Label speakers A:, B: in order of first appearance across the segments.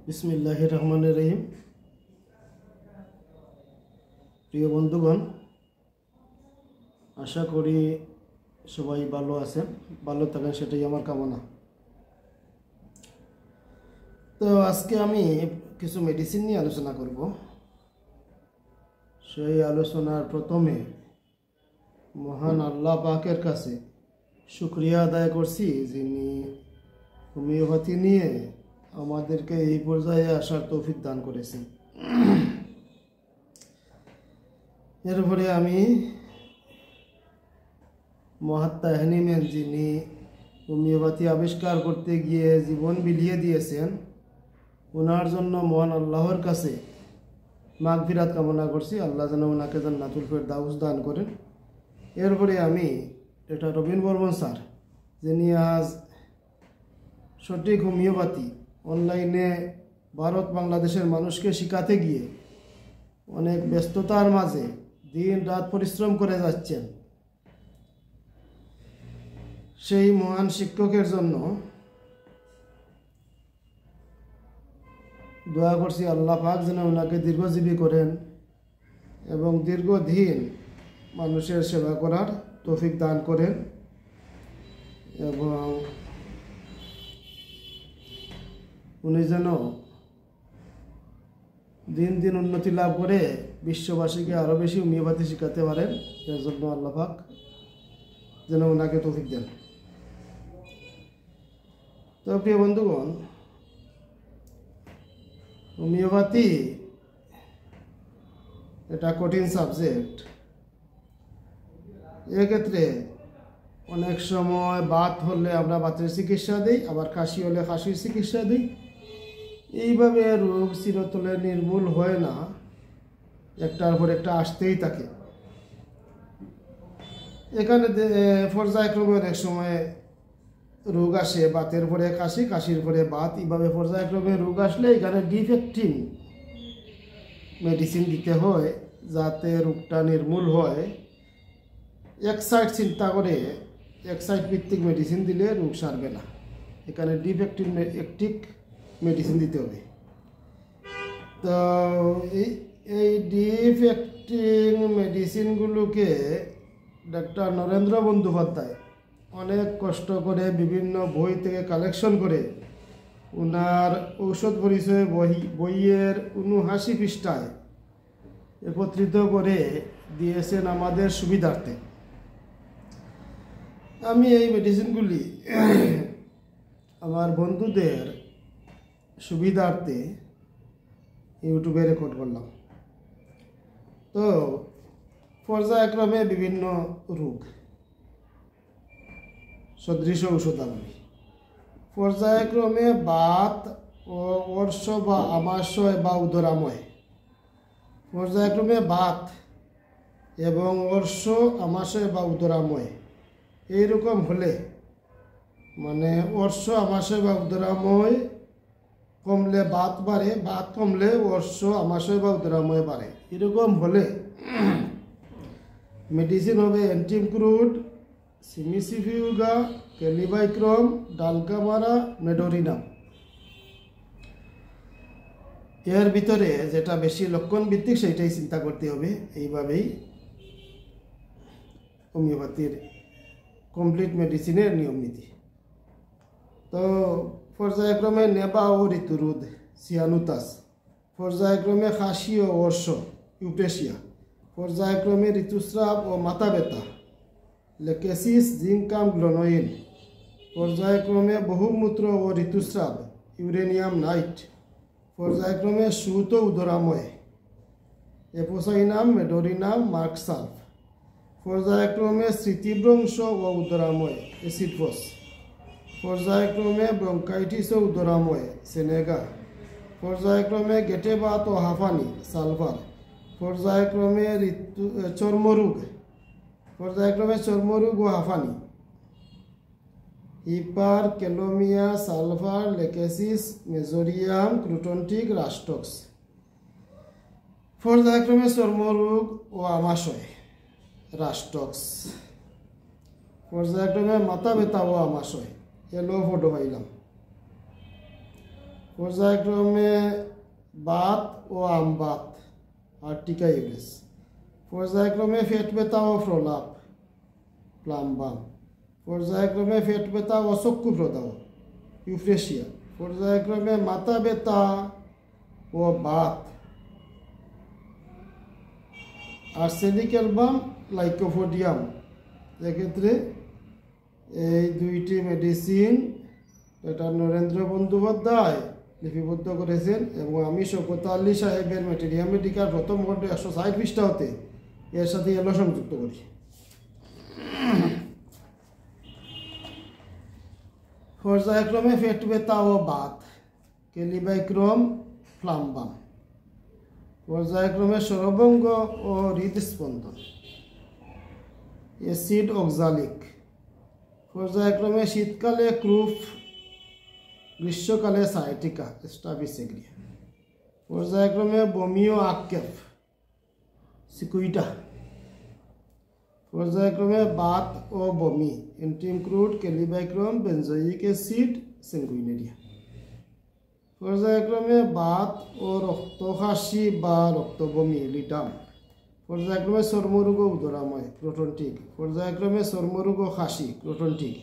A: বিসমিল্লাহির রহমানির রহিম। প্রিয় বন্ধুগণ, আশা করি সবাই ভালো আছেন, ভালো থাকেন, সেটাই আমার কামনা। তো আজকে আমি কিছু মেডিসিন নিয়ে আলোচনা করব। সেই আলোচনার প্রথমে মহান আল্লাহ পাকের কাছে শুকরিয়া আদায় করছি, যিনি হোমিওপ্যাথি নিয়ে আমাদেরকে এই পর্যায়ে আসার তৌফিক দান করেছেন। এরপরে আমি মহাত্মা হ্যানিম্যান, যিনি হোমিওপ্যাথি আবিষ্কার করতে গিয়ে জীবন বিলিয়ে দিয়েছেন, ওনার জন্য মহান আল্লাহর কাছে মাগফিরাত কামনা করছি। আল্লাহ যেন ওনাকে জান্নাতুল ফেরদাউস দান করেন। এরপরে আমি এটা রবীন বর্মন স্যার, যিনি আজ সঠিক হোমিওপ্যাথি অনলাইনে ভারত বাংলাদেশের মানুষকে শেখাতে গিয়ে অনেক ব্যস্ততার মাঝে দিন রাত পরিশ্রম করে যাচ্ছেন, সেই মহান শিক্ষকের জন্য দোয়া করছি আল্লাহ পাক যেন ওনাকে দীর্ঘজীবী করেন এবং দীর্ঘদিন মানুষের সেবা করার তৌফিক দান করেন এবং উনি যেন দিন দিন উন্নতি লাভ করে বিশ্ববাসীকে আরও বেশি হোমিওপ্যাথি শেখাতে পারেন। এর জন্য আল্লাহ পাক যেন ওনাকে তৌফিক দেন। তো প্রিয় বন্ধুগণ, হোমিওপ্যাথি এটা কঠিন সাবজেক্ট। এক্ষেত্রে অনেক সময় বাত হলে আমরা বাতের চিকিৎসা দিই, আবার কাশি হলে কাশির চিকিৎসা দিই। এইভাবে রোগ চিরতরে নির্মূল হয় না, একটার পর একটা আসতেই থাকে। এখানে পর্যায়ক্রমে অনেক সময় রোগ আসে, বাতের পরে কাশি, কাশির পরে বাত, এইভাবে পর্যায়ক্রমে রোগ আসলে এখানে ডিফেক্টিং মেডিসিন দিতে হয় যাতে রোগটা নির্মূল হয়। এক সাইড চিন্তা করে এক সাইড ভিত্তিক মেডিসিন দিলে রোগ সারবে না, এখানে ডিফেক্টিভ মেডিসিন দিতে হবে। তো এই ডিফেক্টিং মেডিসিনগুলোকে ডাক্তার নরেন্দ্র বন্দ্যোপাধ্যায় অনেক কষ্ট করে বিভিন্ন বই থেকে কালেকশন করে ওনার ঔষধ পরিচয় বইয়ের 79 পৃষ্ঠায় একত্রিত করে দিয়েছেন আমাদের সুবিধার্থে। আমি এই মেডিসিনগুলি আমার বন্ধুদের সুবিধার্থে ইউটিউবে রেকর্ড করলাম। তো পর্যায়ক্রমে বিভিন্ন রোগ সদৃশ ঔষধাবলী, পর্যায়ক্রমে বাত ও অর্শ বা আমাশয় বা উদরাময়, পর্যায়ক্রমে বাত এবং অর্শ আমাশয় বা উদরাময় এইরকম হলে, মানে অর্শ আমাশয় বা উদরাময় কমলে বাত বাড়ে, বাত কমলে অর্শ আমাশয় বা উদরাময় বাড়ে, এরকম হলে মেডিসিন হবে অ্যান্টিমক্রুড, সিমিসিফিউগা, ক্যালিবাইক্রম, ডালকামারা, মেডোরিনাম। এর ভিতরে যেটা বেশি লক্ষণ ভিত্তিক সেইটাই চিন্তা করতে হবে। এইভাবেই হোমিওপ্যাথির কমপ্লিট মেডিসিনের নিয়ম নীতি। তো পর্যায়ক্রমে নেবা ও ঋতুরোধ, সিয়ানুতাস, পর্যায়ক্রমে কাশি ও অর্শ, ইউপেশিয়া, পর্যায়ক্রমে ঋতুস্রাব ও মাথা ব্যথা, লেকেসিস জিঙ্কাম গ্লোনোইন, পর্যায়ক্রমে বহুমূত্র ও ঋতুস্রাব, ইউরেনিয়াম নাইট, পর্যায়ক্রমে সুত ও উদরাময়, এপোসাইনাম, মেডোরিনাম, মার্কসাল্ফ, পর্যায়ক্রমে স্মৃতিভ্রংশ ও উদরাময়, এসিডফস, পর্যায়ক্রমে ব্রঙ্কাইটিস ও উদরাময়, সেনেগা, পর্যায়ক্রমে গেটেবাত ও হাঁফানি, সালফার, পর্যায়ক্রমে চর্মরোগ, পর্যায়ক্রমে চর্মরোগ ও হাঁফানি, হিপার ক্যালোমিয়া, সালফার, লেকেসিস, মেজোরিয়াম, ক্রুটন্টিক, রাস্টক্স, পর্যায়ক্রমে চর্মরোগ ও আমাশয়, রাস্টক্স, পর্যায়ক্রমে মাথা ব্যথা ও আমাশয়, এলো ফটো পাইলাম। পর্যায়ক্রমে বাত ও আমবাত আর্টিকা ইউরেস। পর্যায়ক্রমে পেট ব্যথা ও প্রলাপ প্লাম্বাম। পর্যায়ক্রমে পেট ব্যথা ও চক্ষু প্রদাহ ইউফ্রেশিয়া। পর্যায়ক্রমে মাথা ব্যথা ও বাত আর্সেনিক অ্যালবাম লাইকোপোডিয়াম। এক্ষেত্রে এই দুইটি মেডিসিন ডক্টর নরেন্দ্র বন্দ্যোপাধ্যায় লিপিবদ্ধ করেছেন এবং আমি শওকত আলী সাহেবের ম্যাটেরিয়া মেডিকাল প্রথম খণ্ড 160 পৃষ্ঠা হতে এর সাথে এলো সংযুক্ত করি। পর্যায়ক্রমে পেট ব্যথা ও বাত কেলিবাইক্রম ফ্লাম্বাম। পর্যায়ক্রমে সরবঙ্গ ও হৃদস্পন্দন অ্যাসিড অক্সালিক। পর্যায়ক্রমে শীতকালে ক্রুফ, গ্রীষ্মকালে সাইটিকা স্টাফিসেগ্রিয়া। পর্যায়ক্রমে বমি ও আক্ষেপ সিকুইটা। পর্যায়ক্রমে বাত ও বমি এন্টিমক্রুড কেলিবাইক্রম বেনজোইক অ্যাসিড সেঙ্গুইনেরিয়া। পর্যায়ক্রমে বাত ও রক্তখাসি বা রক্তবমি লিটাম। পর্যায়ক্রমে চর্মরোগ ও উদরাময় ক্রোটনটিক। পর্যায়ক্রমে চর্মরোগ ও খাসি ক্রোটনটিক।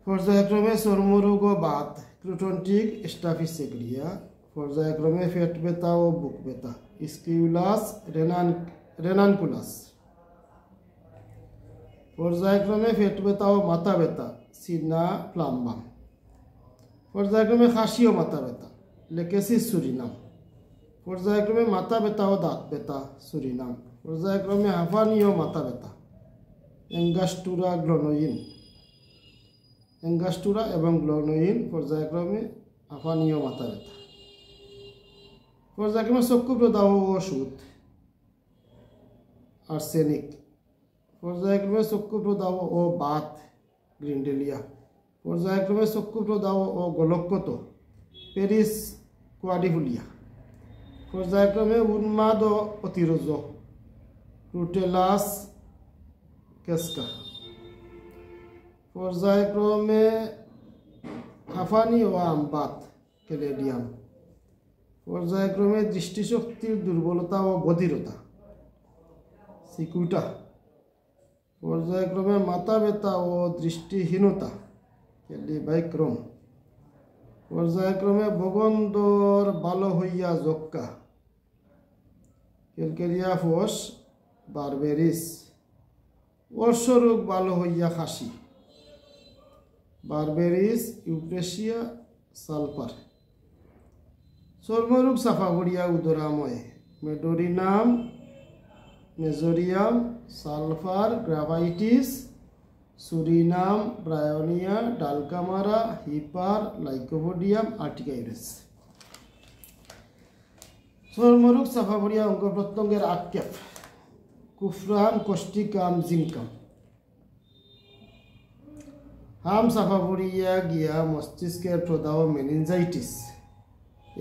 A: পর্যায়ক্রমে চর্মরোগ ও বাত ক্রোটনটিক স্টাফিসেগ্রিয়া। পর্যায়ক্রমে পেট ব্যথা ও বুক ব্যথা স্কিউলাস রেনানকুলাস। পর্যায়ক্রমে পেট ব্যথা ও মাথা ব্যথা সিনা প্লাম্বাম। পর্যায়ক্রমে খাসি ও মাথা ব্যথা লেকেসিস সুরিনাম। পর্যায়ক্রমে মাথা ব্যথা ও দাঁত ব্যথা সুরিনাম। পর্যায়ক্রমে হাঁফানি ও মাথা ব্যথা অ্যাঙ্গাস্টুরা গ্লোনোইন। অ্যাঙ্গাস্টুরা এবং গ্লোনোইন পর্যায়ক্রমে হাঁফানি ও মাথা ব্যথা। পর্যায়ক্রমে চক্ষু প্রদাহ ও সুদ আর্সেনিক। পর্যায়ক্রমে চক্ষু প্রদাহ ও বাত গ্রিন্ডেলিয়া। পর্যায়ক্রমে চক্ষু প্রদাহ ও গোলকগত পেরিস কোয়াডিফুলিয়া। পর্যায়ক্রমে উন্মাদ ও অতিরোজ রুটেলাস কেসকা। পর্যায়ক্রমে হাঁফানি ও আমবাত ক্যালেডিয়াম। পর্যায়ক্রমে দৃষ্টিশক্তির দুর্বলতা ও বধিরতা সিকুইটা। পর্যায়ক্রমে মাথা ব্যথা ও দৃষ্টিহীনতা কেলিবাইক্রম। পর্যায়ক্রমে বগন্দর ভালো হইয়া যক্কা ক্যালকেরিয়া ফোস বারবেরিস। অর্শরোগ ভালো হইয়া খাসি বারবেরিস ইউপ্রেশিয়া সালফার। চর্মরোগ সাফা করিয়া উদরাময় medorrhinum mezereum sulphur graphites psorinum bryonia dulcamara hepar lycopodium urtica urens. চর্মরোগ সাফা করিয়া অঙ্গ প্রত্যঙ্গের আক্ষেপ কুফরান কোষ্টিকাম জিঙ্কাম। হাম সাফা করিয়া গিয়া মস্তিষ্কের প্রদাহ মেনিনজাইটিস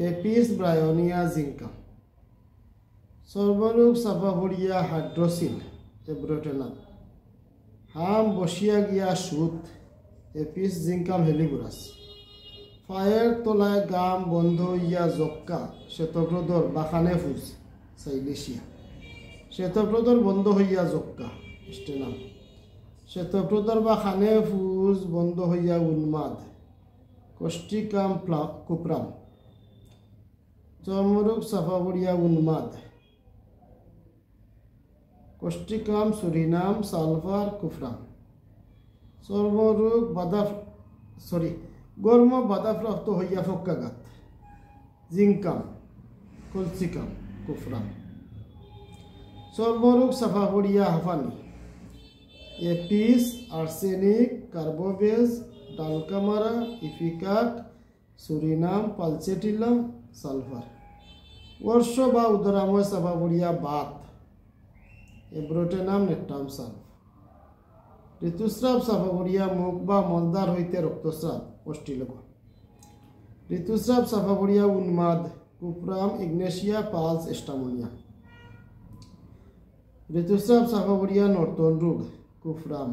A: এপিস ব্রায়োনিয়া জিঙ্কাম। চর্মরোগ সাফা করিয়া হাইড্রোসিল এব্রোটেনাম। হাম বসিয়া গিয়া সুদ এপিস জিঙ্কাম হেলিগুরাস। পায়ের তলায় গাম বন্ধ হইয়া জক্কা শ্বেতপ্রদর বাখানে ফুজ সাইলেশিয়া। শ্বেতপ্রদর বন্ধ হইয়া জক্কা স্টেনাম। শ্বেতপ্রদর বা খানে ফুজ বন্ধ হইয়া উন্মাদ কোষ্টিকাম কুপ্রাম। চর্মরোগ সাফা করিয়া উন্মাদ কোষ্টিকাম সুরিনাম সালফার কুফরাম। চর্মরোগ গর্ম বাধাপ্রাপ্ত হইয়া ফক্কাঘাত জিঙ্কাম কলসিকাম কুফরাম। চর্মরোগ সাফা করিয়া হাঁফানি apis arsenic carbo veg dulcamara ipecac psorinum pulsatilla sulphur. অর্শ বা উদরাময় সাফা করিয়া বাত এব্রোটেনাম নেট্টাম সালফ। ঋতুস্রাব সাফা করিয়া মুখ বা মলদ্বার হইতে রক্তস্রাব অষ্টিলোক। ঋতুস্রাব সাফা করিয়া উন্মাদ কুপ্রাম ইগনেশিয়া পালস এস্টামোনিয়া। ঋতুস্রাব সাফা করিয়া নর্তন রোগ কুফরাম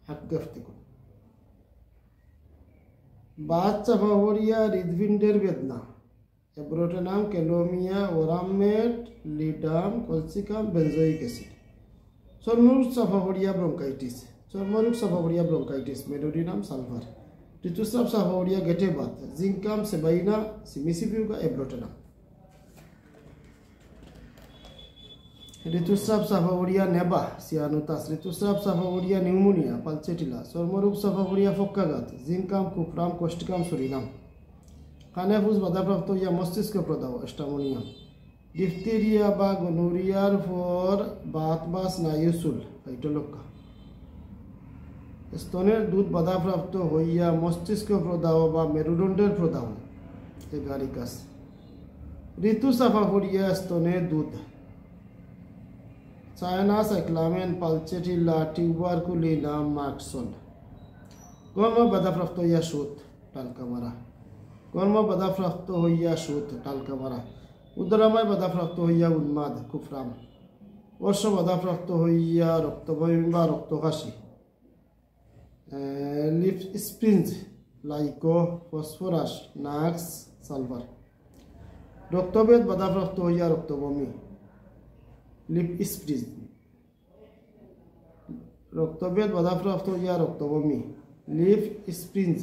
A: হাক্কাফতিকুন। বাত চাপাবরিয়া হৃদপিণ্ডের বেদনা এব্রোটেনাম ক্যালোমিয়া ওরামেট লিডাম কলসিকাম বেনজোইক অ্যাসিড চর্মরোগ চাপাবরিয়া ব্রঙ্কাইটিস চর্মরোগ চাপাবরিয়া ব্রঙ্কাইটিস মেডোডিনাম সালফার ঋতুস্রাব চাপাবরিয়া গেটে বাত জিঙ্কাম সেবাইনা সিমিসিপিউকা এব্রোটেনাম ঋতুস্রাব চাপাবরিয়া নেবা সিয়ানুতাস ঋতুস্রাব চাপাবরিয়া নিউমোনিয়া পালচেটিলা চর্মরোগ চাপাবরিয়া ফক্কাঘাত জিঙ্কাম কুপ্রাম কোষ্টিকাম সুরিনাম কানে ফুস বাধাপ্রাপ্ত ইয়া মস্তিষ্ক প্রদাহ এস্টামোনিয়াম ডিফথেরিয়া বা গনোরিয়ার পর বাত বা স্নায়ুশুল ফাইটোলক্কা স্তনের দুধ বাধাপ্রাপ্ত হইয়া মস্তিষ্ক প্রদাহ বা মেরুদণ্ডের প্রদাহ এগারিকাস ঋতু চাপাবরিয়া স্তনের দুধ চায়না সাইক্লামেন পালচেটিলা টিউবারকুলিনাম মার্কসন কর্ম বাধাপ্রাপ্ত হইয়া সুত টালকামারা কর্ম বাধাপ্রাপ্ত হইয়া সুত টালকামারা উদরাময় বাধাপ্রাপ্ত হইয়া উন্মাদ কুফরাম অর্শ বাধাপ্রাপ্ত হইয়া রক্তবমি বা রক্তকাশি লিফ স্প্রিঞ্জ লাইকো ফসফরাস নাক্স সালফার রক্তভেদ বাধাপ্রাপ্ত হইয়া রক্তবমি লিপ স্প্রিঞ্জ রক্তভেদ বাধাপ্রাপ্ত হইয়া রক্তবমি লিফ স্প্রিঞ্জ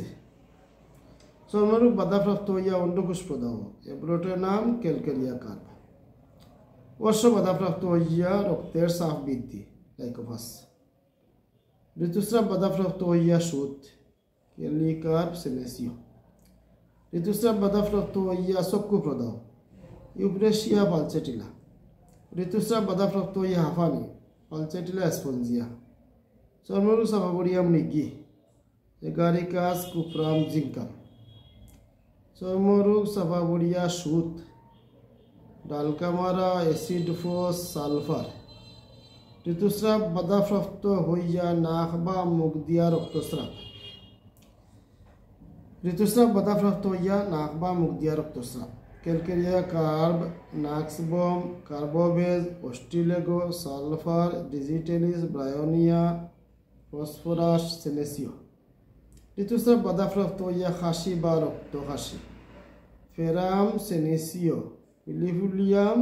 A: চর্মরোগ বাধাপ্রাপ্ত হইয়া অন্ডকোষ প্রদাহ এব্রোটেনাম ক্যালকেরিয়া কার্ভ অর্শ বাধাপ্রাপ্ত হইয়া রক্তের চাপ বৃদ্ধি লাইকোপাস ঋতুস্রাব বাধাপ্রাপ্ত হইয়া সুত ক্যালিকার্ভ সেনেসিও ঋতুস্রাব বাধাপ্রাপ্ত হইয়া চক্ষু প্রদাহ ইউপ্রেশিয়া পালচেটিলা ঋতুস্রাব বাধাপ্রাপ্ত হইয়া হাঁফানি পালচেটিলা স্পঞ্জিয়া চর্মরোগ চাপাবরিয়া মৃগী এগারিকাস কুপ্রাম জিঙ্কাম চর্মরোগ চাপাবরিয়া সুত ডালকামারা অ্যাসিড ফোস সালফার ঋতুস্রাব বাধাপ্রাপ্ত হইয়া নাক বা মুখ দিয়া রক্তস্রাব ঋতুস্রাব বাধাপ্রাপ্ত হইয়া নাক বা মুখ দিয়া রক্তস্রাব calcarea carb nux vomica carbo veg ustilago sulphur digitalis bryonia phosphorus senecio ঋতুস্রাব বাধাপ্রাপ্ত হইয়া খাসি বা রক্ত খাসি ferrum senecio millefolium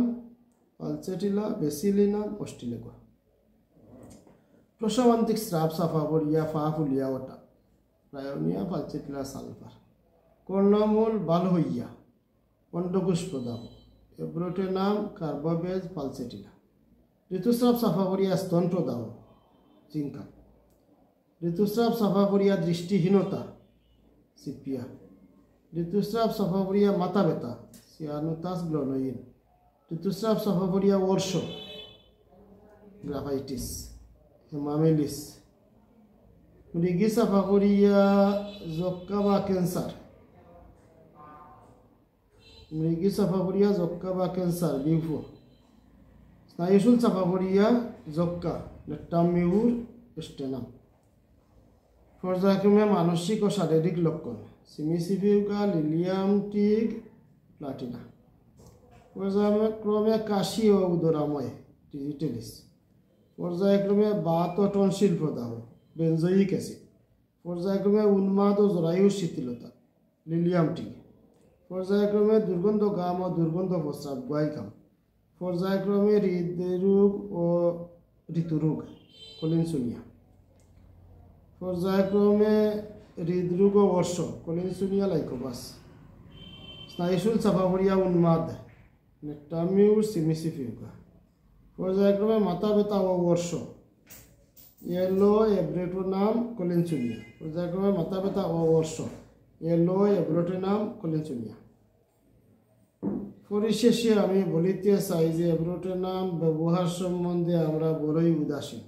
A: pulsatilla bacillinum ustilago প্রসবান্তিক স্রাব চাপাবরিয়া ফাফুলিয়া ওটা ব্রায়োনিয়া পালচেটিলা সালফার কর্ণমূল বাল হইয়া অন্ডকোষ প্রদাহ এব্রোটেনাম কার্বোভেজ পালচেটিলা ঋতুস্রাব চাপাবরিয়া স্তন প্রদাহ জিঙ্কা ঋতুস্রাব চাপাবরিয়া দৃষ্টিহীনতা সিপিয়া ঋতুস্রাব চাপাবরিয়া মাথা ব্যথা সিয়ানুতাস গ্লোনোইন ঋতুস্রাব চাপাবরিয়া অর্শ গ্রাফাইটিস হেমামেলিস মৃগী চাপাবরিয়া যক্কা বা ক্যান্সার মৃগী চাপাবরিয়া যক্কা বা ক্যান্সার লিম্ফো স্নায়ুশুল চাপাবরিয়া যক্কা নেট্টামিউর স্টেনাম পর্যায়ক্রমে মানসিক ও শারীরিক লক্ষণ সিমিসিফিউকা লিলিয়াম টিগ প্লাটিনা পর্যায়ক্রমে কাশি ও উদরাময় ডিজিটেলিস পর্যায়ক্রমে বাত ও টনসিল প্রদাহ বেনজোইক অ্যাসিড পর্যায়ক্রমে উন্মাদ ও জরায়ু শিথিলতা লিলিয়াম টিগ পর্যায়ক্রমে দুর্গন্ধ গাম ও দুর্গন্ধ প্রস্রাব গুয়াইকাম পর্যায়ক্রমে হৃদরোগ ও ঋতুরোগ কলিনসুনিয়া পর্যায়ক্রমে হৃদরোগ ও অর্শ কলিনসুনিয়া লাইকোপাস স্নায়ুশুল চাপাবরিয়া উন্মাদ নেট্টামিউর সিমিসিফিউকা পর্যায়ক্রমে মাথা ব্যথা ও অর্শ ইয়েলো এব্রেটোনাম কলিনসুনিয়া পর্যায়ক্রমে মাথা ব্যথা ও অর্শ ইয়েলো এব্রোটেনাম কলিনসুনিয়া পরিশেষে আমি বলিতে চাই যে এব্রোটেনাম ব্যবহার সম্বন্ধে আমরা বড়ই উদাসীন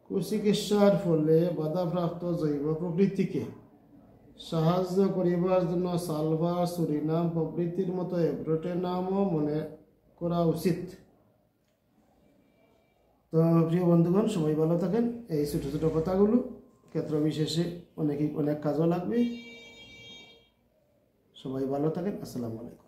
A: কুচিকিৎসার ফলে বাধাপ্রাপ্ত জৈব প্রকৃতিকে সাহায্য করিবার জন্য সালফার সুরিনাম প্রভৃতির মতো এব্রোটেনামও মনে করা উচিত। তো প্রিয় বন্ধুগণ, সবাই ভালো থাকেন। এই ছোটো ছোটো কথাগুলো ক্ষেত্র বিশেষে অনেক কাজও লাগবে। সবাই ভালো থাকেন। আসসালামু আলাইকুম।